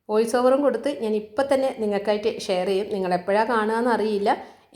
Voice ഓവറും കൊടുത്ത് ഞാൻ ഇപ്പം തന്നെ നിങ്ങൾക്കായിട്ട് ഷെയർ ചെയ്യും. നിങ്ങൾ എപ്പോഴാണ് കാണുകയെന്ന് അറിയില്ല.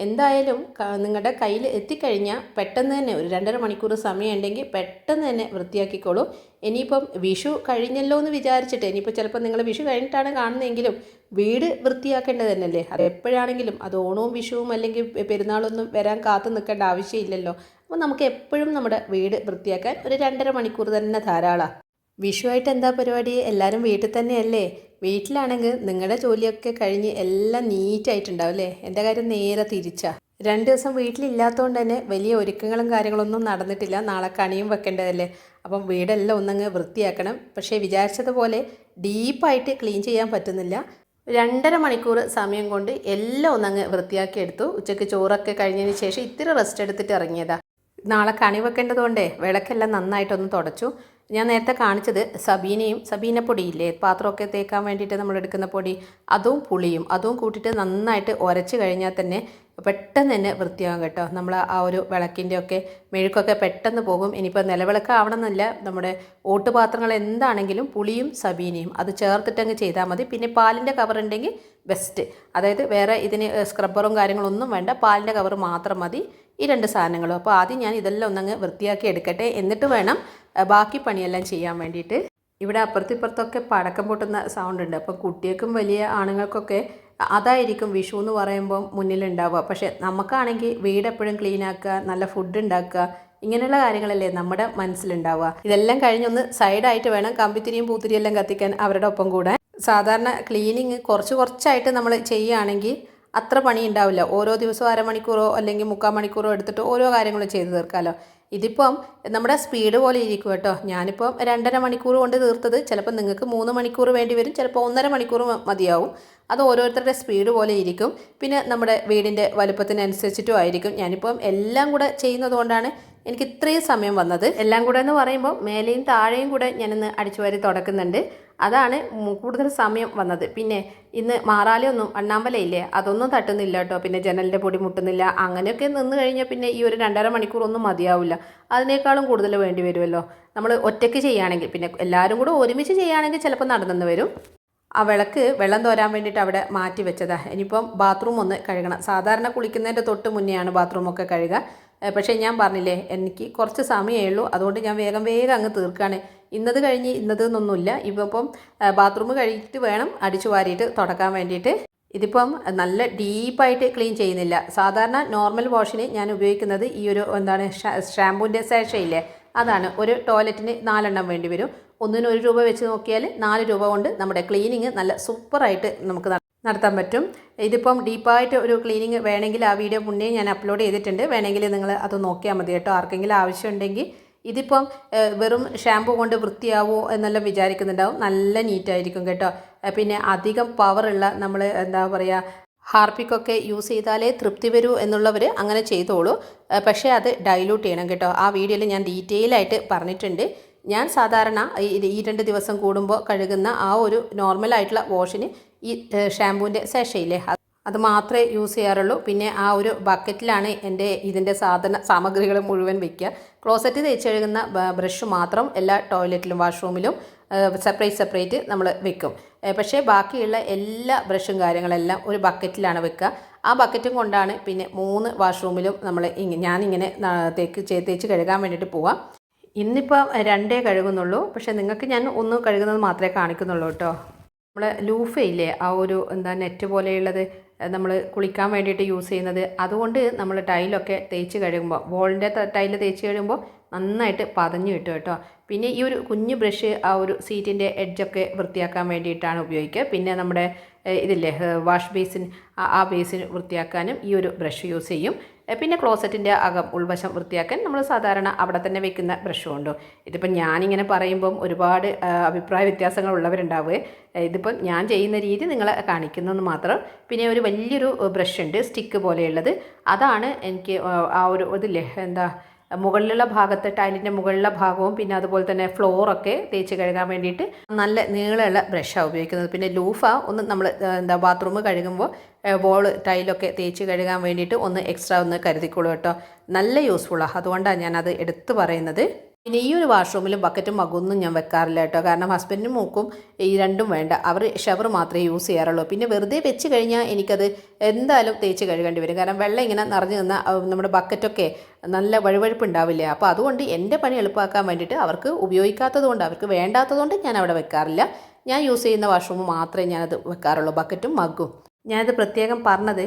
എന്തായാലും നിങ്ങളുടെ കയ്യിൽ എത്തിക്കഴിഞ്ഞാൽ പെട്ടെന്ന് തന്നെ ഒരു 2.5 മണിക്കൂർ സമയം ഉണ്ടെങ്കിൽ പെട്ടെന്ന് തന്നെ വൃത്തിയാക്കിക്കോളൂ. ഇനിയിപ്പം വിഷു കഴിഞ്ഞല്ലോ എന്ന് വിചാരിച്ചിട്ട് ഇനിയിപ്പോൾ ചിലപ്പോൾ നിങ്ങൾ വിഷു കഴിഞ്ഞിട്ടാണ് കാണുന്നതെങ്കിലും വീട് വൃത്തിയാക്കേണ്ടത് തന്നെയല്ലേ. അത് എപ്പോഴാണെങ്കിലും അത് ഓണവും വിഷുവും അല്ലെങ്കിൽ പെരുന്നാളൊന്നും വരാൻ കാത്തു നിൽക്കേണ്ട ആവശ്യമില്ലല്ലോ. അപ്പോൾ നമുക്ക് എപ്പോഴും നമ്മുടെ വീട് വൃത്തിയാക്കാൻ ഒരു 2.5 മണിക്കൂർ തന്നെ ധാരാളമാണ്. വിഷുവായിട്ട് എന്താ പരിപാടി? എല്ലാവരും വീട്ടിൽ തന്നെയല്ലേ? വീട്ടിലാണെങ്കിൽ നിങ്ങളുടെ ജോലിയൊക്കെ കഴിഞ്ഞ് എല്ലാം നീറ്റായിട്ടുണ്ടാവും അല്ലേ? എൻ്റെ കാര്യം നേരെ തിരിച്ചാ. 2 ദിവസം വീട്ടിലില്ലാത്തതുകൊണ്ട് തന്നെ വലിയ ഒരുക്കങ്ങളും കാര്യങ്ങളൊന്നും നടന്നിട്ടില്ല. നാളെ കണിയും വെക്കേണ്ടതല്ലേ. അപ്പം വീടെല്ലാം ഒന്നങ്ങ് വൃത്തിയാക്കണം. പക്ഷേ വിചാരിച്ചതുപോലെ ഡീപ്പായിട്ട് ക്ലീൻ ചെയ്യാൻ പറ്റുന്നില്ല. 2.5 മണിക്കൂർ സമയം കൊണ്ട് എല്ലാം ഒന്നങ്ങ് വൃത്തിയാക്കി എടുത്തു. ഉച്ചയ്ക്ക് ചോറൊക്കെ കഴിഞ്ഞതിന് ശേഷം ഇത്തിരി റെസ്റ്റ് എടുത്തിട്ട് ഇറങ്ങിയതാ. നാളെ കണി വെക്കേണ്ടതുകൊണ്ടേ വിളക്കെല്ലാം നന്നായിട്ടൊന്ന് തുടച്ചു. ഞാൻ നേരത്തെ കാണിച്ചത് സബീനപ്പൊടിയില്ലേ, പാത്രമൊക്കെ തേക്കാൻ വേണ്ടിയിട്ട് നമ്മൾ എടുക്കുന്ന പൊടി, അതും പുളിയും അതും കൂട്ടിയിട്ട് നന്നായിട്ട് ഉരച്ച് കഴിഞ്ഞാൽ തന്നെ പെട്ടെന്ന് തന്നെ വൃത്തിയാകും കേട്ടോ. നമ്മൾ ആ ഒരു വിളക്കിൻ്റെ ഒക്കെ മെഴുക്കൊക്കെ പെട്ടെന്ന് പോകും. ഇനിയിപ്പോൾ നിലവിളക്ക് ആവണമെന്നില്ല, നമ്മുടെ ഓട്ടുപാത്രങ്ങൾ എന്താണെങ്കിലും പുളിയും സബീനയും അത് ചേർത്തിട്ടങ്ങ് ചെയ്താൽ മതി. പിന്നെ പാലിൻ്റെ കവർ ഉണ്ടെങ്കിൽ ബെസ്റ്റ്. അതായത് വേറെ ഇതിന് സ്ക്രബ്ബറും കാര്യങ്ങളൊന്നും വേണ്ട, പാലിൻ്റെ കവർ മാത്രം മതി ഈ 2 സാധനങ്ങളും. അപ്പോൾ ആദ്യം ഞാൻ ഇതെല്ലാം ഒന്നങ്ങ് വൃത്തിയാക്കി എടുക്കട്ടെ, എന്നിട്ട് വേണം ബാക്കി പണിയെല്ലാം ചെയ്യാൻ വേണ്ടിയിട്ട്. ഇവിടെ അപ്പുറത്തിപ്പുറത്തൊക്കെ പടക്കം പൊട്ടുന്ന സൗണ്ട് ഉണ്ട്. അപ്പോൾ കുട്ടികൾക്കും വലിയ ആണുങ്ങൾക്കൊക്കെ അതായിരിക്കും വിഷു എന്ന് പറയുമ്പോൾ മുന്നിലുണ്ടാവുക. പക്ഷേ നമുക്കാണെങ്കിൽ വീട് എപ്പോഴും ക്ലീൻ ആക്കുക, നല്ല ഫുഡ് ഉണ്ടാക്കുക, ഇങ്ങനെയുള്ള കാര്യങ്ങളല്ലേ നമ്മുടെ മനസ്സിലുണ്ടാവുക. ഇതെല്ലാം കഴിഞ്ഞൊന്ന് സൈഡായിട്ട് വേണം കമ്പിത്തിരിയും പൂത്തിരിയും എല്ലാം കത്തിക്കാൻ അവരുടെ ഒപ്പം കൂടെ. സാധാരണ ക്ലീനിങ് കുറച്ചായിട്ട് നമ്മൾ ചെയ്യുകയാണെങ്കിൽ അത്ര പണി ഉണ്ടാവില്ല. ഓരോ ദിവസവും 1/2 മണിക്കൂറോ അല്ലെങ്കിൽ 3/4 മണിക്കൂറോ എടുത്തിട്ട് ഓരോ കാര്യങ്ങളും ചെയ്ത് തീർക്കാമല്ലോ. ഇതിപ്പം നമ്മുടെ സ്പീഡ് പോലെ ഇരിക്കും കേട്ടോ. ഞാനിപ്പം 2.5 മണിക്കൂർ കൊണ്ട് തീർത്തത് ചിലപ്പോൾ നിങ്ങൾക്ക് 3 മണിക്കൂർ വേണ്ടി വരും, ചിലപ്പോൾ 1.5 മണിക്കൂർ മതിയാവും. അത് ഓരോരുത്തരുടെ സ്പീഡ് പോലെ ഇരിക്കും. പിന്നെ നമ്മുടെ വീടിൻ്റെ വലുപ്പത്തിനനുസരിച്ചിട്ടും ആയിരിക്കും. ഞാനിപ്പം എല്ലാം കൂടെ ചെയ്യുന്നത് കൊണ്ടാണ് എനിക്ക് ഇത്രയും സമയം വന്നത്. എല്ലാം കൂടെ എന്ന് പറയുമ്പോൾ മേലെയും താഴെയും കൂടെ ഞാനിന്ന് അടിച്ചുവാരി തുടക്കുന്നുണ്ട്. അതാണ് കൂടുതൽ സമയം വന്നത്. പിന്നെ ഇന്ന് മാറാലയൊന്നും അണ്ണാമ്പലയില്ലേ അതൊന്നും തട്ടുന്നില്ല കേട്ടോ. പിന്നെ ജനലിൻ്റെ പൊടി മുട്ടുന്നില്ല. അങ്ങനെയൊക്കെ നിന്ന് കഴിഞ്ഞാൽ പിന്നെ ഈ ഒരു 2.5 മണിക്കൂറൊന്നും മതിയാവില്ല. അതിനേക്കാളും കൂടുതൽ വേണ്ടി വരുമല്ലോ നമ്മൾ ഒറ്റയ്ക്ക് ചെയ്യുകയാണെങ്കിൽ. പിന്നെ എല്ലാവരും കൂടെ ഒരുമിച്ച് ചെയ്യുകയാണെങ്കിൽ ചിലപ്പോൾ നടന്നെന്ന് വരും. ആ വിളക്ക് വെള്ളം തോരാൻ വേണ്ടിയിട്ട് അവിടെ മാറ്റി വെച്ചതാണ്. ഇനിയിപ്പം ബാത്റൂം ഒന്ന് കഴുകണം. സാധാരണ കുളിക്കുന്നതിൻ്റെ തൊട്ട് മുന്നെയാണ് ബാത്റൂമൊക്കെ കഴുകുക. പക്ഷേ ഞാൻ പറഞ്ഞില്ലേ എനിക്ക് കുറച്ച് സമയമേ ഉള്ളൂ, അതുകൊണ്ട് ഞാൻ വേഗം അങ്ങ് തീർക്കുകയാണ്. ഇന്നത് കഴിഞ്ഞ് ഇന്നത് എന്നൊന്നുമില്ല. ഇപ്പം ബാത്റൂം കഴുകിയിട്ട് വേണം അടിച്ചു വാരിയിട്ട് തുടക്കാൻ വേണ്ടിയിട്ട്. ഇതിപ്പം നല്ല ഡീപ്പായിട്ട് ക്ലീൻ ചെയ്യുന്നില്ല. സാധാരണ നോർമൽ വാഷിന് ഞാൻ ഉപയോഗിക്കുന്നത് ഈ ഒരു ഷാമ്പൂൻ്റെ സാഷയില്ലേ, അതാണ്. ഒരു ടോയ്ലറ്റിന് 4 എണ്ണം വേണ്ടി വരും. ഒന്നിന് 1 രൂപ വെച്ച് നോക്കിയാൽ 4 രൂപ കൊണ്ട് നമ്മുടെ ക്ലീനിങ് നല്ല സൂപ്പറായിട്ട് നമുക്ക് നടത്താൻ പറ്റും. ഇതിപ്പം ഡീപ്പായിട്ട് ഒരു ക്ലീനിങ് വേണമെങ്കിൽ ആ വീഡിയോ മുന്നേ ഞാൻ അപ്ലോഡ് ചെയ്തിട്ടുണ്ട്. വേണമെങ്കിൽ നിങ്ങൾ അത് നോക്കിയാൽ മതി കേട്ടോ, ആർക്കെങ്കിലും ആവശ്യമുണ്ടെങ്കിൽ. ഇതിപ്പം വെറും ഷാമ്പു കൊണ്ട് വൃത്തിയാവുമോ എന്നെല്ലാം വിചാരിക്കുന്നുണ്ടാവും. നല്ല നീറ്റായിരിക്കും കേട്ടോ. പിന്നെ അധികം പവറുള്ള നമ്മൾ ഹാർപ്പിക്കൊക്കെ യൂസ് ചെയ്താലേ തൃപ്തി വരൂ എന്നുള്ളവർ അങ്ങനെ ചെയ്തോളൂ. പക്ഷേ അത് ഡൈല്യൂട്ട് ചെയ്യണം കേട്ടോ. ആ വീഡിയോയിൽ ഞാൻ ഡീറ്റെയിൽ ആയിട്ട് പറഞ്ഞിട്ടുണ്ട്. ഞാൻ സാധാരണ ഈ 2 ദിവസം കൂടുമ്പോൾ കഴുകുന്ന ആ ഒരു നോർമലായിട്ടുള്ള വാഷിന് ഈ ഷാമ്പൂവിൻ്റെ സാഷയില്ലേ അത് മാത്രമേ യൂസ് ചെയ്യാറുള്ളൂ. പിന്നെ ആ ഒരു ബക്കറ്റിലാണ് ഇതിൻ്റെ സാമഗ്രികൾ മുഴുവൻ വയ്ക്കുക. ക്ലോസറ്റ് തേച്ച് കഴുകുന്ന ബ്രഷ് മാത്രം എല്ലാ ടോയ്ലറ്റിലും വാഷ്റൂമിലും സെപ്പറേറ്റ് നമ്മൾ വെക്കും. പക്ഷേ ബാക്കിയുള്ള എല്ലാ ബ്രഷും കാര്യങ്ങളെല്ലാം ഒരു ബക്കറ്റിലാണ് വെക്കുക. ആ ബക്കറ്റും കൊണ്ടാണ് പിന്നെ 3 വാഷ്റൂമിലും ഞാനിങ്ങനെ തേച്ച് കഴുകാൻ വേണ്ടിയിട്ട് പോവാം. ഇന്നിപ്പോൾ 2 കഴുകുന്നുള്ളൂ. പക്ഷേ നിങ്ങൾക്ക് ഞാൻ 1 കഴുകുന്നത് മാത്രമേ കാണിക്കുന്നുള്ളൂ കേട്ടോ. നമ്മൾ ലൂഫയില്ലേ ആ ഒരു നെറ്റ് പോലെയുള്ളത് നമ്മൾ കുളിക്കാൻ വേണ്ടിയിട്ട് യൂസ് ചെയ്യുന്നത്, അതുകൊണ്ട് നമ്മൾ ടൈലൊക്കെ തേച്ച് കഴിയുമ്പോൾ വോളിൻ്റെ ടൈല് തേച്ച് കഴിയുമ്പോൾ നന്നായിട്ട് പതഞ്ഞു കിട്ടും കേട്ടോ. പിന്നെ ഈ ഒരു കുഞ്ഞു ബ്രഷ് ആ ഒരു സീറ്റിൻ്റെ എഡ്ജൊക്കെ വൃത്തിയാക്കാൻ വേണ്ടിയിട്ടാണ് ഉപയോഗിക്കുക. പിന്നെ നമ്മുടെ ഇതില്ലേ വാഷ് ബേസിൻ, ആ ബേസിൻ വൃത്തിയാക്കാനും ഈ ഒരു ബ്രഷ് യൂസ് ചെയ്യും. പിന്നെ ക്ലോസറ്റിൻ്റെ ഉൾവശം വൃത്തിയാക്കാൻ നമ്മൾ സാധാരണ അവിടെ തന്നെ വെക്കുന്ന ബ്രഷും ഉണ്ടോ. ഇതിപ്പം ഞാനിങ്ങനെ പറയുമ്പം ഒരുപാട് അഭിപ്രായ വ്യത്യാസങ്ങൾ ഉള്ളവരുണ്ടാവുക. ഇതിപ്പം ഞാൻ ചെയ്യുന്ന രീതി നിങ്ങളെ കാണിക്കുന്നതെന്ന് മാത്രം. പിന്നെ ഒരു വലിയൊരു ബ്രഷ് ഉണ്ട് സ്റ്റിക്ക് പോലെയുള്ളത്, അതാണ് എനിക്ക് ആ ഒരു ഇതില്ലേ മുകളിലുള്ള ഭാഗത്ത് ടൈലിൻ്റെ മുകളിലുള്ള ഭാഗവും പിന്നെ അതുപോലെ തന്നെ ഫ്ലോറൊക്കെ തേച്ച് കഴുകാൻ വേണ്ടിയിട്ട് നല്ല നീളമുള്ള ബ്രഷാണ് ഉപയോഗിക്കുന്നത്. പിന്നെ ലൂഫ ഒന്ന് നമ്മൾ ബാത്റൂം കഴുകുമ്പോൾ ടൈലൊക്കെ തേച്ച് കഴുകാൻ വേണ്ടിയിട്ട് ഒന്ന് എക്സ്ട്രാ ഒന്ന് കരുതിക്കോളൂ കേട്ടോ. നല്ല യൂസ്ഫുള്ളാണ്, അതുകൊണ്ടാണ് ഞാനത് എടുത്തു പറയുന്നത്. പിന്നെ ഈ ഒരു വാഷ്റൂമിലും ബക്കറ്റും മഗ്ഗൊന്നും ഞാൻ വെക്കാറില്ല കേട്ടോ. കാരണം ഹസ്ബൻഡിനും മൂക്കും ഈ രണ്ടും വേണ്ട, അവർ ഷവർ മാത്രമേ യൂസ് ചെയ്യാറുള്ളൂ. പിന്നെ വെറുതെ വെച്ച് കഴിഞ്ഞാൽ എനിക്കത് എന്തായാലും തേച്ച് കഴുകേണ്ടി വരും. കാരണം വെള്ളം ഇങ്ങനെ നിറഞ്ഞു നിന്നാൽ നമ്മുടെ ബക്കറ്റൊക്കെ നല്ല വഴുവഴുപ്പ് ഉണ്ടാവില്ലേ. അപ്പോൾ അതുകൊണ്ട് എൻ്റെ പണി എളുപ്പമാക്കാൻ വേണ്ടിയിട്ട് അവർക്ക് ഉപയോഗിക്കാത്തത് കൊണ്ട്, അവർക്ക് വേണ്ടാത്തത് കൊണ്ട് ഞാൻ അവിടെ വെക്കാറില്ല. ഞാൻ യൂസ് ചെയ്യുന്ന വാഷ്റൂം മാത്രമേ ഞാനത് വെക്കാറുള്ളൂ, ബക്കറ്റും മഗ്ഗും. ഞാനിത് പ്രത്യേകം പറഞ്ഞത്,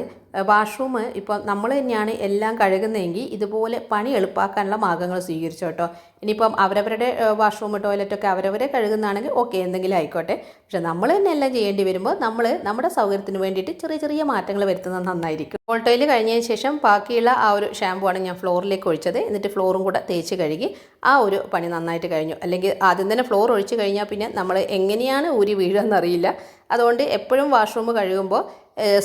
വാഷ്റൂം ഇപ്പോൾ നമ്മൾ തന്നെയാണ് എല്ലാം കഴുകുന്നതെങ്കിൽ ഇതുപോലെ പണി എളുപ്പമാക്കാനുള്ള മാർഗ്ഗങ്ങൾ സ്വീകരിച്ചു കേട്ടോ. ഇനിയിപ്പം അവരവരുടെ വാഷ്റൂം ടോയ്ലറ്റൊക്കെ അവരവരെ കഴുകുന്നതാണെങ്കിൽ ഓക്കെ, എന്തെങ്കിലും ആയിക്കോട്ടെ. പക്ഷെ നമ്മൾ തന്നെ എല്ലാം ചെയ്യേണ്ടി വരുമ്പോൾ നമ്മൾ നമ്മുടെ സൗകര്യത്തിന് വേണ്ടിയിട്ട് ചെറിയ ചെറിയ മാറ്റങ്ങൾ വരുത്തുന്നത് നന്നായിരിക്കും. ഓൾട്ടോയിൽ കഴിഞ്ഞതിന് ശേഷം ബാക്കിയുള്ള ആ ഒരു ഷാമ്പു ആണ് ഞാൻ ഫ്ലോറിലേക്ക് ഒഴിച്ചത്. എന്നിട്ട് ഫ്ലോറും കൂടെ തേച്ച് കഴുകി ആ ഒരു പണി നന്നായിട്ട് കഴിഞ്ഞു. അല്ലെങ്കിൽ ആദ്യം തന്നെ ഫ്ലോർ ഒഴിച്ച് കഴിഞ്ഞാൽ പിന്നെ നമ്മൾ എങ്ങനെയാണ് ഊരി വീഴുകയെന്നറിയില്ല. അതുകൊണ്ട് എപ്പോഴും വാഷ്റൂം കഴുകുമ്പോൾ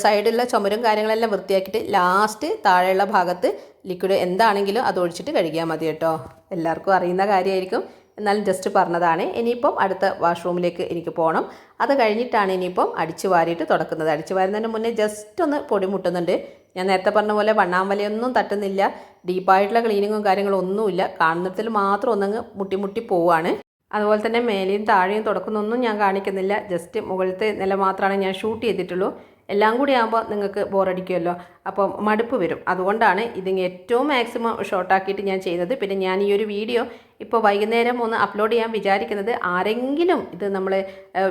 സൈഡിലുള്ള ചുമരും കാര്യങ്ങളെല്ലാം വൃത്തിയാക്കിയിട്ട് ലാസ്റ്റ് താഴെയുള്ള ഭാഗത്ത് ലിക്വിഡ് എന്താണെങ്കിലും അത് ഒഴിച്ചിട്ട് കഴുകിയാൽ മതി കേട്ടോ. എല്ലാവർക്കും അറിയുന്ന കാര്യമായിരിക്കും, എന്നാലും ജസ്റ്റ് പറഞ്ഞതാണ്. ഇനിയിപ്പം അടുത്ത വാഷ്റൂമിലേക്ക് എനിക്ക് പോകണം. അത് കഴിഞ്ഞിട്ടാണ് ഇനിയിപ്പം അടിച്ചു വാരിയിട്ട് തുടക്കുന്നത്. അടിച്ചു വാരുന്നതിന് മുന്നേ ജസ്റ്റ് ഒന്ന് പൊടി മുട്ടുന്നുണ്ട്. ഞാൻ നേരത്തെ പറഞ്ഞ പോലെ വണ്ണാമ്പലയൊന്നും തട്ടുന്നില്ല, ഡീപ്പായിട്ടുള്ള ക്ലീനിങ്ങും കാര്യങ്ങളും ഒന്നുമില്ല. കാണുന്നതിൽ മാത്രം ഒന്നങ്ങ് മുട്ടി പോവാണ്. അതുപോലെ തന്നെ മേലെയും താഴെയും തുടക്കുന്നൊന്നും ഞാൻ കാണിക്കുന്നില്ല. ജസ്റ്റ് മുകളിലത്തെ നില മാത്രമാണ് ഞാൻ ഷൂട്ട് ചെയ്തിട്ടുള്ളൂ. എല്ലാം കൂടി ആകുമ്പോൾ നിങ്ങൾക്ക് ബോറടിക്കുമല്ലോ, അപ്പോൾ മടുപ്പ് വരും. അതുകൊണ്ടാണ് ഇതിന് ഏറ്റവും മാക്സിമം ഷോർട്ടാക്കിയിട്ട് ഞാൻ ചെയ്യുന്നത്. പിന്നെ ഞാൻ ഈ ഒരു വീഡിയോ ഇപ്പോൾ വൈകുന്നേരം ഒന്ന് അപ്ലോഡ് ചെയ്യാൻ വിചാരിക്കുന്നത്, ആരെങ്കിലും ഇത് നമ്മൾ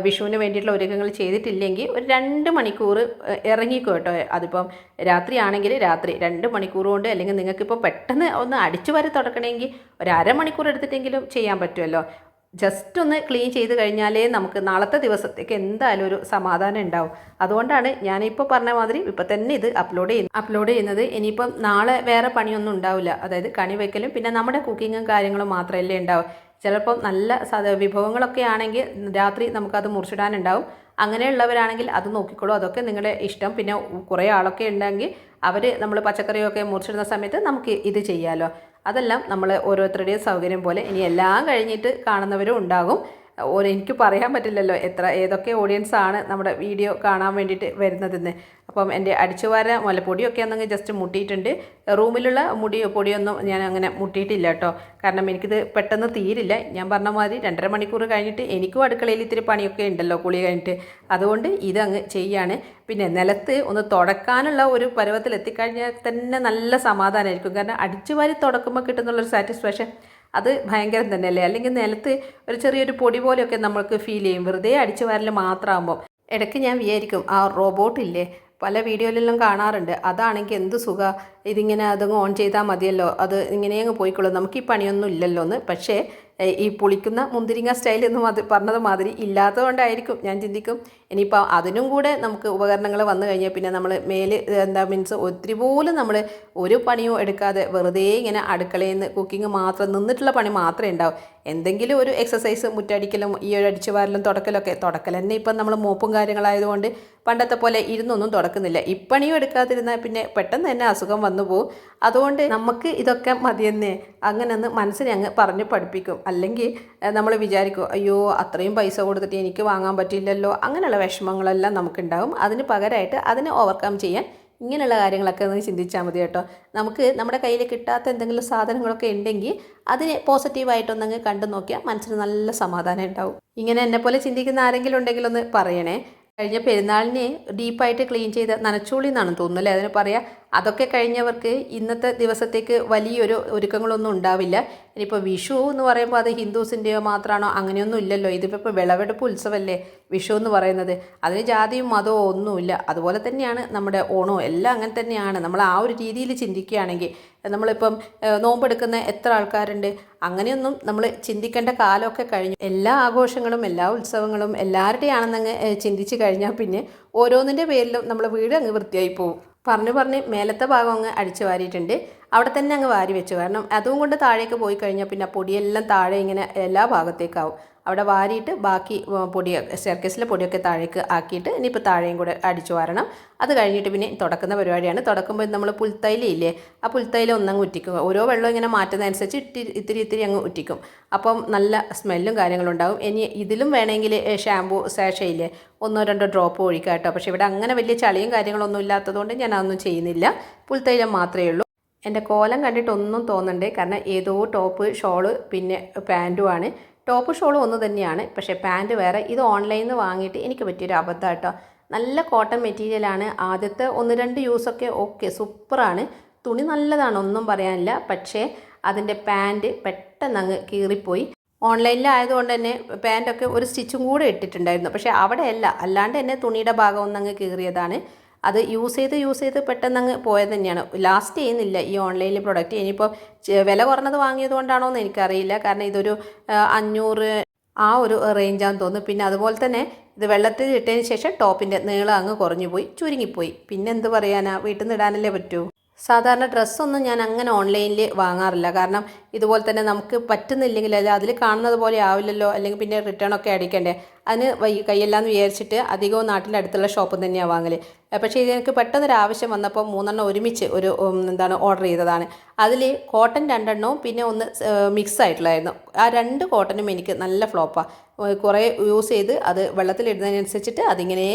വിഷുവിന് വേണ്ടിയിട്ടുള്ള ഒരുക്കങ്ങൾ ചെയ്തിട്ടില്ലെങ്കിൽ ഒരു 2 മണിക്കൂർ ഇറങ്ങിക്കോ കേട്ടോ. അതിപ്പം രാത്രി ആണെങ്കിൽ രാത്രി 2 മണിക്കൂർ കൊണ്ട്, അല്ലെങ്കിൽ നിങ്ങൾക്കിപ്പോൾ പെട്ടെന്ന് ഒന്ന് അടിച്ചു വാരി തുടക്കണമെങ്കിൽ ഒരു അരമണിക്കൂർ എടുത്തിട്ടെങ്കിലും ചെയ്യാൻ പറ്റുമല്ലോ. ജസ്റ്റ് ഒന്ന് ക്ലീൻ ചെയ്ത് കഴിഞ്ഞാലേ നമുക്ക് നാളത്തെ ദിവസത്തേക്ക് എന്തായാലും ഒരു സമാധാനം ഉണ്ടാവും. അതുകൊണ്ടാണ് ഞാനിപ്പോൾ പറഞ്ഞ മാതിരി ഇപ്പം തന്നെ ഇത് അപ്ലോഡ് ചെയ്യുന്നത്. ഇനിയിപ്പം നാളെ വേറെ പണിയൊന്നും ഉണ്ടാവില്ല. അതായത് കണി വയ്ക്കലും പിന്നെ നമ്മുടെ കുക്കിങ്ങും കാര്യങ്ങളും മാത്രമല്ലേ ഉണ്ടാവും. ചിലപ്പോൾ നല്ല വിഭവങ്ങളൊക്കെ ആണെങ്കിൽ രാത്രി നമുക്കത് മുറിച്ചിടാനുണ്ടാവും. അങ്ങനെയുള്ളവരാണെങ്കിൽ അത് നോക്കിക്കോളൂ, അതൊക്കെ നിങ്ങളുടെ ഇഷ്ടം. പിന്നെ കുറേ ആളൊക്കെ ഉണ്ടെങ്കിൽ നമ്മൾ പച്ചക്കറിയൊക്കെ മുറിച്ചിടുന്ന സമയത്ത് നമുക്ക് ഇത് ചെയ്യാമല്ലോ. അതെല്ലാം നമ്മൾ ഓരോരുത്തരുടെയും സൗകര്യം പോലെ. ഇനി എല്ലാം കഴിഞ്ഞിട്ട് കാണുന്നവരും ഉണ്ടാകും. എനിക്ക് പറയാൻ പറ്റില്ലല്ലോ ഏതൊക്കെ ഓഡിയൻസാണ് നമ്മുടെ വീഡിയോ കാണാൻ വേണ്ടിയിട്ട് വരുന്നതെന്ന്. അപ്പം എൻ്റെ അടിച്ചുവാര മുലപ്പൊടിയൊക്കെ ഒന്നെങ്കിൽ ജസ്റ്റ് മുട്ടിയിട്ടുണ്ട്. റൂമിലുള്ള പൊടിയൊന്നും ഞാൻ അങ്ങനെ മുട്ടിയിട്ടില്ല കേട്ടോ. കാരണം എനിക്കിത് പെട്ടെന്ന് തീരില്ല. ഞാൻ പറഞ്ഞ മാതിരി 2.5 മണിക്കൂർ കഴിഞ്ഞിട്ട് എനിക്കും അടുക്കളയിൽ ഇത്തിരി പണിയൊക്കെ ഉണ്ടല്ലോ കുളി കഴിഞ്ഞിട്ട്. അതുകൊണ്ട് ഇതങ്ങ് ചെയ്യാണ്. പിന്നെ നിലത്ത് ഒന്ന് തുടക്കാനുള്ള ഒരു പരുവത്തിൽ എത്തിക്കഴിഞ്ഞാൽ തന്നെ നല്ല സമാധാനമായിരിക്കും. കാരണം അടിച്ചുവാരി തുടക്കുമ്പോൾ കിട്ടുന്നുള്ളൊരു സാറ്റിസ്ഫാക്ഷൻ അത് ഭയങ്കരം തന്നെയല്ലേ. അല്ലെങ്കിൽ നിലത്ത് ഒരു ചെറിയൊരു പൊടി പോലെയൊക്കെ നമ്മൾക്ക് ഫീൽ ചെയ്യും, വെറുതെ അടിച്ചു വാരൽ മാത്രമാകുമ്പോൾ. ഇടയ്ക്ക് ഞാൻ വിചാരിക്കും, ആ റോബോട്ടില്ലേ, പല വീഡിയോയിലെല്ലാം കാണാറുണ്ട്, അതാണെങ്കിൽ എന്ത് സുഖം, ഇതിങ്ങനെ അതങ്ങ് ഓൺ ചെയ്താൽ മതിയല്ലോ, അത് ഇങ്ങനെ അങ്ങ് പോയിക്കോളും, നമുക്ക് ഈ പണിയൊന്നും ഇല്ലല്ലോ എന്ന്. പക്ഷേ ഈ പുളിക്കുന്ന മുന്തിരിങ്ങ സ്റ്റൈൽ എന്ന് പറഞ്ഞത് മാതിരി ഇല്ലാത്തതുകൊണ്ടായിരിക്കും ഞാൻ ചിന്തിക്കും. ഇനിയിപ്പോൾ അതിനും കൂടെ നമുക്ക് ഉപകരണങ്ങൾ വന്നു കഴിഞ്ഞാൽ പിന്നെ നമ്മൾ മീൻസ് ഒത്തിരി പോലും നമ്മൾ ഒരു പണിയും എടുക്കാതെ വെറുതെ ഇങ്ങനെ അടുക്കളയിൽ നിന്ന് കുക്കിംഗ് മാത്രം നിന്നിട്ടുള്ള പണി മാത്രമേ ഉണ്ടാവും. എന്തെങ്കിലും ഒരു എക്സസൈസ്, മുറ്റടിക്കലും ഈ ഒരു അടിച്ചു വാരലും തുടക്കൽ തന്നെ ഇപ്പം നമ്മൾ മോപ്പും കാര്യങ്ങളായതുകൊണ്ട് പണ്ടത്തെ പോലെ ഇരുന്നൊന്നും തുടക്കുന്നില്ല. ഇപ്പണിയും എടുക്കാതിരുന്നാൽ പിന്നെ പെട്ടെന്ന് തന്നെ അസുഖം വന്നു പോകും. അതുകൊണ്ട് നമുക്ക് ഇതൊക്കെ മതിയെന്നേ അങ്ങനെ ഒന്ന് മനസ്സിനെ അങ്ങ് പറഞ്ഞ് പഠിപ്പിക്കും. അല്ലെങ്കിൽ നമ്മൾ വിചാരിക്കും, അയ്യോ അത്രയും പൈസ കൊടുത്തിട്ട് എനിക്ക് വാങ്ങാൻ പറ്റില്ലല്ലോ, അങ്ങനെയുള്ള വിഷമങ്ങളെല്ലാം നമുക്കുണ്ടാകും. അതിന് പകരമായിട്ട് അതിനെ ഓവർകം ചെയ്യാൻ ഇങ്ങനെയുള്ള കാര്യങ്ങളൊക്കെ ഒന്ന് ചിന്തിച്ചാൽ മതി കേട്ടോ. നമുക്ക് നമ്മുടെ കയ്യിൽ കിട്ടാത്ത എന്തെങ്കിലും സാധനങ്ങളൊക്കെ ഉണ്ടെങ്കിൽ അതിനെ പോസിറ്റീവായിട്ടൊന്നങ്ങ് കണ്ടു നോക്കിയാൽ മനസ്സിന് നല്ല സമാധാനം ഉണ്ടാവും. ഇങ്ങനെ എന്നെപ്പോലെ ചിന്തിക്കുന്ന ആരെങ്കിലും ഉണ്ടെങ്കിൽ ഒന്ന് പറയണേ. കഴിഞ്ഞ പെരുന്നാളിന് ഡീപ്പായിട്ട് ക്ലീൻ ചെയ്ത് നനച്ചോളി എന്നാണ് തോന്നുന്നു അല്ലേ അതിന് പറയുക. അതൊക്കെ കഴിഞ്ഞവർക്ക് ഇന്നത്തെ ദിവസത്തേക്ക് വലിയൊരു ഒരുക്കങ്ങളൊന്നും ഉണ്ടാവില്ല. ഇനിയിപ്പോൾ വിഷു എന്ന് പറയുമ്പോൾ അത് ഹിന്ദുസിൻ്റെയോ മാത്രമാണോ, അങ്ങനെയൊന്നും ഇല്ലല്ലോ. ഇതിപ്പോൾ വിളവെടുപ്പ് ഉത്സവമല്ലേ വിഷു എന്ന് പറയുന്നത്. അതിന് ജാതിയും മതവും ഒന്നുമില്ല. അതുപോലെ തന്നെയാണ് നമ്മുടെ ഓണവും എല്ലാം അങ്ങനെ തന്നെയാണ്. നമ്മൾ ആ ഒരു രീതിയിൽ ചിന്തിക്കുകയാണെങ്കിൽ നമ്മളിപ്പം നോമ്പെടുക്കുന്ന എത്ര ആൾക്കാരുണ്ട്, അങ്ങനെയൊന്നും നമ്മൾ ചിന്തിക്കേണ്ട കാലമൊക്കെ കഴിഞ്ഞു. എല്ലാ ആഘോഷങ്ങളും എല്ലാ ഉത്സവങ്ങളും എല്ലാവരുടെയാണെന്നങ്ങ് ചിന്തിച്ച് കഴിഞ്ഞാൽ പിന്നെ ഓരോന്നിൻ്റെ പേരിലും നമ്മൾ വീട് അങ്ങ് വൃത്തിയായി പോകും. പറഞ്ഞ് മേലത്തെ ഭാഗം അങ്ങ് അടിച്ചു വാരിയിട്ടുണ്ട്. അവിടെ തന്നെ അങ്ങ് വാരി വെച്ചു. കാരണം അതും കൊണ്ട് താഴേക്ക് പോയി കഴിഞ്ഞാൽ പിന്നെ പൊടിയെല്ലാം താഴെ ഇങ്ങനെ എല്ലാ ഭാഗത്തേക്കാവും. അവിടെ വാരിയിട്ട് ബാക്കി സ്റ്റെയർകേസിലെ പൊടിയൊക്കെ താഴേക്ക് ആക്കിയിട്ട് ഇനിയിപ്പോൾ താഴെയും കൂടെ അടിച്ചു വാരണം. അത് കഴിഞ്ഞിട്ട് പിന്നെ തുടക്കുന്ന പരിപാടിയാണ്. തുടക്കുമ്പോൾ നമ്മൾ പുൽത്തൈലില്ലേ, ആ പുൽത്തൈല ഒന്നങ്ങ് ഉറ്റിക്കും. ഓരോ വെള്ളം ഇങ്ങനെ മാറ്റുന്നതനുസരിച്ച് ഇത്തിരി അങ്ങ് ഉറ്റിക്കും. അപ്പം നല്ല സ്മെല്ലും കാര്യങ്ങളും ഉണ്ടാകും. ഇനി ഇതിലും വേണമെങ്കിൽ ഷാമ്പൂ സാഷയില്ലേ 1-2 ഡ്രോപ്പ് ഒഴിക്കാം കേട്ടോ. പക്ഷേ ഇവിടെ അങ്ങനെ വലിയ ചളിയും കാര്യങ്ങളൊന്നും ഇല്ലാത്തതുകൊണ്ട് ഞാൻ അതൊന്നും ചെയ്യുന്നില്ല. പുൽത്തൈലം മാത്രമേ ഉള്ളൂ. എൻ്റെ കോലം കണ്ടിട്ടൊന്നും തോന്നണ്ടേ, കാരണം ഏതോ ടോപ്പ് ഷോള് പിന്നെ പാൻറ്റുമാണ്. ടോപ്പ് ഷോളും ഒന്ന് തന്നെയാണ്, പക്ഷേ പാൻറ്റ് വേറെ. ഇത് ഓൺലൈനിൽ നിന്ന് വാങ്ങിയിട്ട് എനിക്ക് പറ്റിയൊരു അബദ്ധം കേട്ടോ. നല്ല കോട്ടൺ മെറ്റീരിയലാണ്. ആദ്യത്തെ 1-2 യൂസൊക്കെ ഓക്കെ സൂപ്പറാണ്, തുണി നല്ലതാണ്, ഒന്നും പറയാനില്ല. പക്ഷേ അതിൻ്റെ പാൻറ്റ് പെട്ടെന്ന് അങ്ങ് കീറിപ്പോയി. ഓൺലൈനിലായതുകൊണ്ട് തന്നെ പാൻറ്റൊക്കെ ഒരു സ്റ്റിച്ചും കൂടെ ഇട്ടിട്ടുണ്ടായിരുന്നു, പക്ഷേ അവിടെയല്ല, അല്ലാണ്ട് തന്നെ തുണിയുടെ ഭാഗം ഒന്നങ്ങ് കീറിയതാണ്. അത് യൂസ് ചെയ്ത് പെട്ടെന്ന് അങ്ങ് പോയത് തന്നെയാണ്. ലാസ്റ്റ് ചെയ്യുന്നില്ല ഈ ഓൺലൈനിൽ പ്രൊഡക്റ്റ്. ഇനിയിപ്പോൾ വില കുറഞ്ഞത് വാങ്ങിയത് കൊണ്ടാണോ എന്ന് എനിക്കറിയില്ല, കാരണം ഇതൊരു 500 ആ ഒരു റേഞ്ചാന്ന് തോന്നുന്നു. പിന്നെ അതുപോലെ തന്നെ ഇത് വെള്ളത്തിൽ ഇട്ടതിന് ശേഷം ടോപ്പിൻ്റെ നീളം അങ്ങ് കുറഞ്ഞു പോയി, ചുരുങ്ങിപ്പോയി. പിന്നെ എന്ത് പറയാനാ, വീട്ടിൽ നിന്ന് ഇടാനല്ലേ പറ്റൂ. സാധാരണ ഡ്രസ്സൊന്നും ഞാൻ അങ്ങനെ ഓൺലൈനിൽ വാങ്ങാറില്ല, കാരണം ഇതുപോലെ തന്നെ നമുക്ക് പറ്റുന്നില്ലെങ്കിൽ അല്ല അതിൽ കാണുന്നത് പോലെ ആവില്ലല്ലോ, അല്ലെങ്കിൽ പിന്നെ റിട്ടേൺ ഒക്കെ അടിക്കണ്ടേ. അതിന് കയ്യെല്ലാന്ന് വിചാരിച്ചിട്ട് അധികവും നാട്ടിൻ്റെ അടുത്തുള്ള ഷോപ്പിൽ തന്നെയാണ് വാങ്ങൽ. പക്ഷേ ഇത് എനിക്ക് പെട്ടെന്നൊരു ആവശ്യം വന്നപ്പോൾ 3 ഒരുമിച്ച് ഒരു ഓർഡർ ചെയ്തതാണ്. അതിൽ കോട്ടൺ 2 പിന്നെ ഒന്ന് മിക്സ് ആയിട്ടുള്ളായിരുന്നു. ആ 2 കോട്ടനും എനിക്ക് നല്ല ഫ്ലോപ്പാണ്. കുറേ യൂസ് ചെയ്ത് അത് വെള്ളത്തിലിടുന്നതിനനുസരിച്ചിട്ട് അതിങ്ങനെ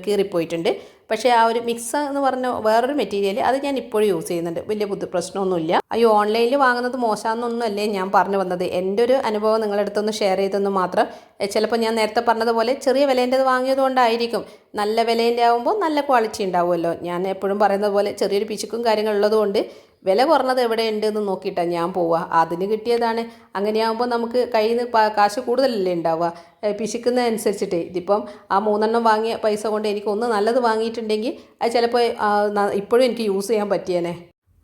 കീറിപ്പോയിട്ടുണ്ട്. പക്ഷേ ആ ഒരു മിക്സ് എന്ന് പറഞ്ഞ വേറൊരു മെറ്റീരിയൽ അത് ഞാൻ ഇപ്പോഴും യൂസ് ചെയ്യുന്നുണ്ട്, വലിയ പ്രശ്നമൊന്നുമില്ല. അയ്യോ ഓൺലൈനിൽ വാങ്ങുന്നത് മോശമാണെന്നൊന്നുമല്ലേ ഞാൻ പറഞ്ഞു വന്നത്. എൻ്റെ ഒരു അനുഭവം നിങ്ങളുടെ അടുത്തൊന്ന് ഷെയർ ചെയ്തെന്ന് മാത്രം. ചിലപ്പോൾ ഞാൻ നേരത്തെ പറഞ്ഞതുപോലെ ചെറിയ വിലേൻ്റെത് വാങ്ങിയത് കൊണ്ടായിരിക്കും. നല്ല വിലേൻ്റെ ആകുമ്പോൾ നല്ല ക്വാളിറ്റി ഉണ്ടാവുമല്ലോ. ഞാൻ എപ്പോഴും പറയുന്നത് പോലെ ചെറിയൊരു പിശുക്കും കാര്യങ്ങളുള്ളതുകൊണ്ട് വില കുറഞ്ഞത് എവിടെയുണ്ട് എന്ന് നോക്കിയിട്ടാണ് ഞാൻ പോവുക. അതിന് കിട്ടിയതാണ്. അങ്ങനെയാകുമ്പോൾ നമുക്ക് കയ്യിൽ നിന്ന് കാശ് കൂടുതലല്ലേ ഉണ്ടാവുക, പിശിക്കുന്നതനുസരിച്ചിട്ട്. ഇതിപ്പം ആ 3 വാങ്ങിയ പൈസ കൊണ്ട് എനിക്ക് ഒന്ന് നല്ലത് വാങ്ങിയിട്ടുണ്ടെങ്കിൽ അത് ചിലപ്പോൾ ഇപ്പോഴും എനിക്ക് യൂസ് ചെയ്യാൻ പറ്റിയേനെ.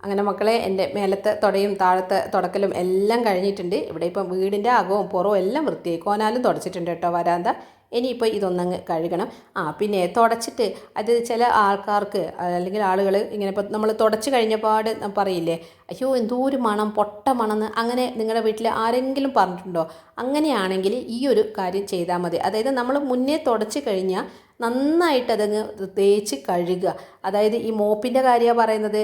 അങ്ങനെ മക്കളെ, എൻ്റെ മേലത്തെ തുടയും താഴത്തെ തുടക്കലും എല്ലാം കഴിഞ്ഞിട്ടുണ്ട്. ഇവിടെ ഇപ്പം വീടിൻ്റെ അകവും പുറവും എല്ലാം വൃത്തിയായി, കോനാലും തുടച്ചിട്ടുണ്ട് കേട്ടോ വരാന്ത. ഇനിയിപ്പോൾ ഇതൊന്നങ്ങ് കഴുകണം. പിന്നെ തുടച്ചിട്ട് അത് ചില ആൾക്കാർക്ക് അല്ലെങ്കിൽ ആളുകൾ ഇങ്ങനെ ഇപ്പോൾ നമ്മൾ തുടച്ച് കഴിഞ്ഞപാട് പറയില്ലേ, അയ്യോ എന്തോ ഒരു മണം, പൊട്ട മണമെന്ന്. അങ്ങനെ നിങ്ങളുടെ വീട്ടിൽ ആരെങ്കിലും പറഞ്ഞിട്ടുണ്ടോ? അങ്ങനെയാണെങ്കിൽ ഈ ഒരു കാര്യം ചെയ്താൽ മതി. അതായത് നമ്മൾ മുന്നേ തുടച്ച് കഴിഞ്ഞാൽ നന്നായിട്ട് അതങ്ങ് തേച്ച് കഴുകുക. അതായത് ഈ മോപ്പിൻ്റെ കാര്യമാണ് പറയുന്നത്.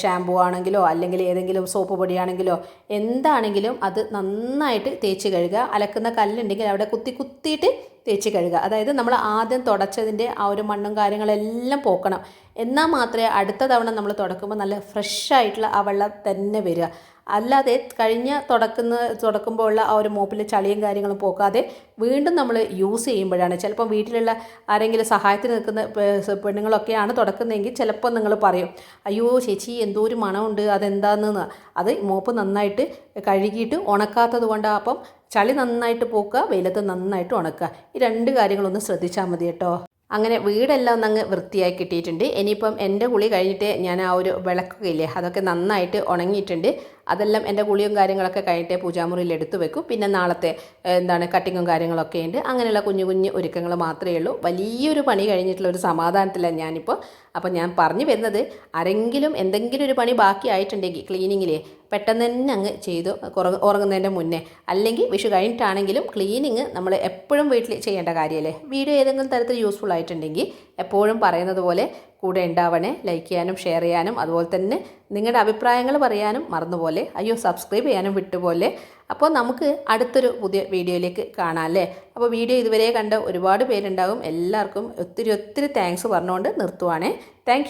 ഷാമ്പു ആണെങ്കിലോ അല്ലെങ്കിൽ ഏതെങ്കിലും സോപ്പ് പൊടിയാണെങ്കിലോ എന്താണെങ്കിലും അത് നന്നായിട്ട് തേച്ച് കഴുകുക. അലക്കുന്ന കല്ലുണ്ടെങ്കിൽ അവിടെ കുത്തിയിട്ട് തേച്ച് കഴുകുക. അതായത് നമ്മൾ ആദ്യം തുടച്ചതിൻ്റെ ആ ഒരു മണ്ണും കാര്യങ്ങളെല്ലാം പോക്കണം. എന്നാൽ മാത്രമേ അടുത്ത തവണ നമ്മൾ തുടക്കുമ്പോൾ നല്ല ഫ്രഷ് ആയിട്ടുള്ള ആ വെള്ളം തന്നെ വരിക. അല്ലാതെ തുടക്കുമ്പോൾ ഉള്ള ആ ഒരു മോപ്പിലെ ചളിയും കാര്യങ്ങളും പോക്കാതെ വീണ്ടും നമ്മൾ യൂസ് ചെയ്യുമ്പോഴാണ്. ചിലപ്പോൾ വീട്ടിലുള്ള ആരെങ്കിലും സഹായത്തിന് നിൽക്കുന്ന പെണ്ണുങ്ങളൊക്കെയാണ് തുടക്കുന്നതെങ്കിൽ ചിലപ്പോൾ നിങ്ങൾ പറയും, അയ്യോ ചേച്ചി എന്തോ ഒരു മണമുണ്ട്, അതെന്താണെന്ന്. അത് മോപ്പ് നന്നായിട്ട് കഴുകിയിട്ട് ഉണക്കാത്തത് കൊണ്ടാണ്. അപ്പം ചളി നന്നായിട്ട് പോക്കുക, വെയിലത്ത് നന്നായിട്ട് ഉണക്കുക. ഈ 2 കാര്യങ്ങളൊന്ന് ശ്രദ്ധിച്ചാൽ മതി കേട്ടോ. അങ്ങനെ വീടെല്ലാം ഒന്നങ്ങ് വൃത്തിയാക്കി കിട്ടിയിട്ടുണ്ട്. ഇനിയിപ്പം എൻ്റെ കുളി കഴിഞ്ഞിട്ട് ഞാൻ ആ ഒരു വിളക്കൊക്കെ ഇല്ലേ അതൊക്കെ നന്നായിട്ട് ഉണങ്ങിയിട്ടുണ്ട്. അതെല്ലാം എൻ്റെ കുളിയും കാര്യങ്ങളൊക്കെ കഴിഞ്ഞിട്ട് പൂജാമുറിയിൽ എടുത്തു വെക്കും. പിന്നെ നാളത്തെ കട്ടിങ്ങും കാര്യങ്ങളൊക്കെ ഉണ്ട്. അങ്ങനെയുള്ള കുഞ്ഞു കുഞ്ഞു ഒരുക്കങ്ങൾ മാത്രമേ ഉള്ളൂ. വലിയൊരു പണി കഴിഞ്ഞിട്ടുള്ള ഒരു സമാധാനത്തിലാണ് ഞാനിപ്പോൾ. അപ്പം ഞാൻ പറഞ്ഞു വരുന്നത്, ആരെങ്കിലും എന്തെങ്കിലും ഒരു പണി ബാക്കി ആയിട്ടുണ്ടെങ്കിൽ ക്ലീനിങ്ങിൽ പെട്ടെന്ന് തന്നെ അങ്ങ് ചെയ്തു ഉറങ്ങുന്നതിൻ്റെ മുന്നേ, അല്ലെങ്കിൽ വിഷു കഴിഞ്ഞിട്ടാണെങ്കിലും ക്ലീനിങ് നമ്മൾ എപ്പോഴും വീട്ടിൽ ചെയ്യേണ്ട കാര്യമല്ലേ. വീഡിയോ ഏതെങ്കിലും തരത്തിൽ യൂസ്ഫുൾ ആയിട്ടുണ്ടെങ്കിൽ എപ്പോഴും പറയുന്നത് പോലെ കൂടെ ഉണ്ടാവണേ. ലൈക്ക് ചെയ്യാനും ഷെയർ ചെയ്യാനും അതുപോലെ തന്നെ നിങ്ങളുടെ അഭിപ്രായങ്ങൾ പറയാനും മറന്നുപോലെ. അയ്യോ സബ്സ്ക്രൈബ് ചെയ്യാനും വിട്ടുപോലെ. അപ്പോൾ നമുക്ക് അടുത്തൊരു പുതിയ വീഡിയോയിലേക്ക് കാണാം അല്ലേ. അപ്പോൾ വീഡിയോ ഇതുവരെ കണ്ട ഒരുപാട് പേരുണ്ടാകും. എല്ലാവർക്കും ഒത്തിരി താങ്ക്സ് പറഞ്ഞുകൊണ്ട് നിർത്തുവാണേ. താങ്ക്